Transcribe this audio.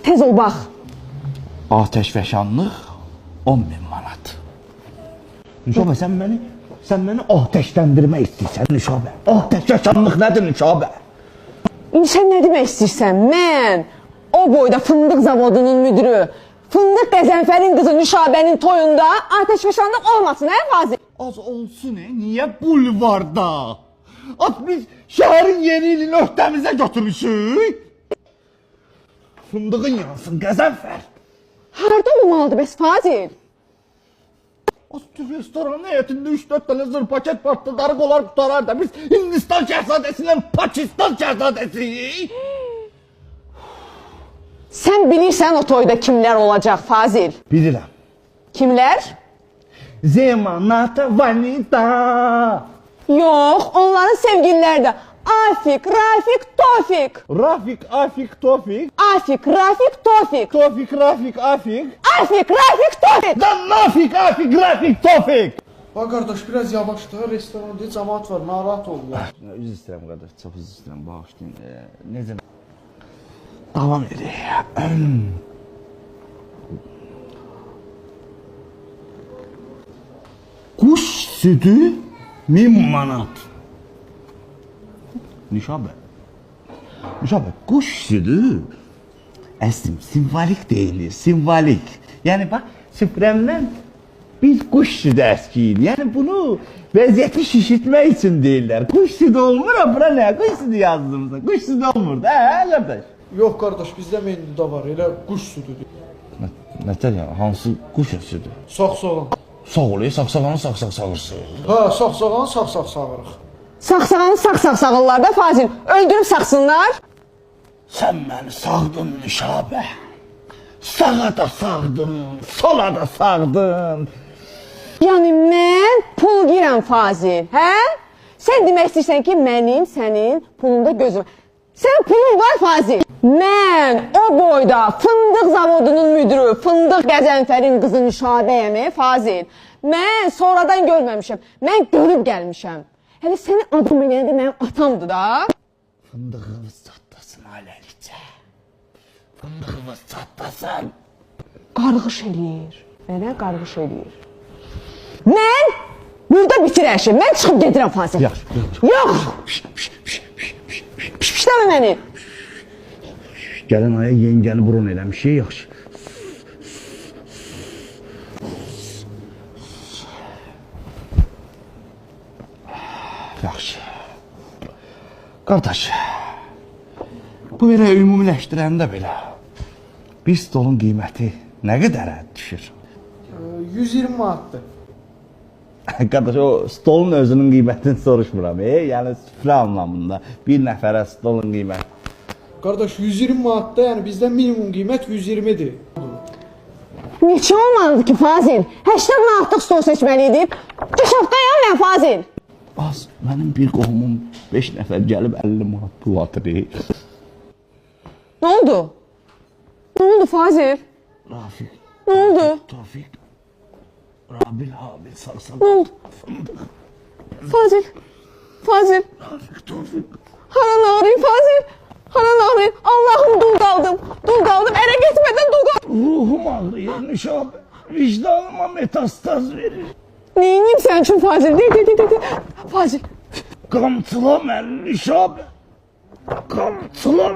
tez ol bax. Ateşfəşanlıq 10.000 manat. Nüşabə, sən məni ateşləndirmək istəyirsən, Nüşabə. Ateşfəşanlıq nədir, Nüşabə? İndi sən nə demək istəyirsən? Mən o boyda fındıq zavodunun müdürü, Fındıq Qəzənfərin qızı Nüşabənin toyunda ateşfəşanlıq olmasın, hə Fazil? Az olsun, niyə bulvarda? Biz şəhərin yeni ilini öhdəmizə götürmüşük. Fındığın yansın, Qəzənfər. Harada olmalıdır bəs Fazil? Restoranın həyətində 3-4 tane zır paket partlı darıq olar qutarlar da biz Hindistan şəhzadəsindən Pakistan şəhzadəsiyik. Sən bilirsən o toyda kimlər olacaq Fazil? Bilirəm. Kimlər? Zemanata Vanita. Yox, onların sevgililəri də. Afik, Rafik, Tofik. Rafik, Afik, Tofik. Afik, Rafik, Tofik. Tofik, Rafik, Afik. Afik, Rafik, Tofik. Lan Nafik, Afik, Rafik, Tofik. Bak kardeş biraz yavaşla, restoranda cemaat var, narahat oldular. Üzr istəyirəm qardaş, çox üzr istəyirəm, bağışlayın. Necə? Davam edək. Kuş sütü 1000 manat. Nüşabə, kuş sütü əslində simvolik deyilir, simvolik. Yəni bax, süfrəmdən bir kuş sütü əskiyin. Yəni bunu vəziyyəti şişirtmək üçün deyirlər. Kuş sütü olmur, bura nə? Kuş sütü yazdığımızda, kuş sütü olmur da, hə qardaş? Yok kardeş bizde menüde var, elə kuş sütüdür. Nətər ya, hansı kuş sütü? Sağsağan. Sağ ol, sağsağanı sağ-sağ sağırsın. Ha, sağsağan sağ-sağ sağırıq. Saxsağanı sağ-sağ sağırlar da Fazil. Öldürüb saxsınlar. Sən məni sağdın Nüşabə. Sağa da sağdın, sola da sağdın. Yəni mən pul girəm Fazil, hə? Sən demək istəyirsən ki, mənim sənin pulunda gözüm. Sən pulun var Fazil. Mən o boyda fındıq zavodunun müdürü, Fındıq Qəzənfərin qızı Nüşabəyəm, Fazil. Mən sonradan görməmişəm, mən görüb gəlmişəm. Hələ sənin adın mənə də mənim atamdır da. Fındığımız çatlasın aləlicə. Fındığımız çatlasın. Qarğış eləyir, mənə qarğış eləyir. Mən burada bitirəşim, mən çıxıb gedirəm Fazil. Yox! Pişləmə məni. Gələn aya yengəni burun eləmişik, yaxşı. Yaxşı. Qardaş, bu belə ümumiləşdirəndə belə bir stolun qiyməti nə qədərə düşür? 120 manatdır. Qardaş, o stolun özünün qiymətini soruşmuram, yəni süfrə anlamında bir nəfərə stolun qiyməti. Kardeş 120 manatda, yani bizde minimum qiymət 120'dir. Neçə olmalıdır ki Fazil? 80 manatlıq stol seçməli edib. Düşəftəyəm mən Fazil. Az, mənim bir qohumum 5 nəfər gəlib 50 manat pul atır. Nə oldu? Nə oldu Fazil? Rafik. Nə oldu? Tofik. Rabil, Habil, Sarsan. Nə oldu? Fazil. Fazil. Rafik, Tofik. Haran ağrıyım Fazil. Haran ağrıyım. Allah'ım dul kaldım. Dul kaldım. Ere gitmeden dul kaldım. Ruhum ağrıyor Nüşabə. Vicdanıma metastaz verir. Neyiniyim sen için Fazil? De. Fazil. Qamçıla məni Nüşabə. Qamçıla.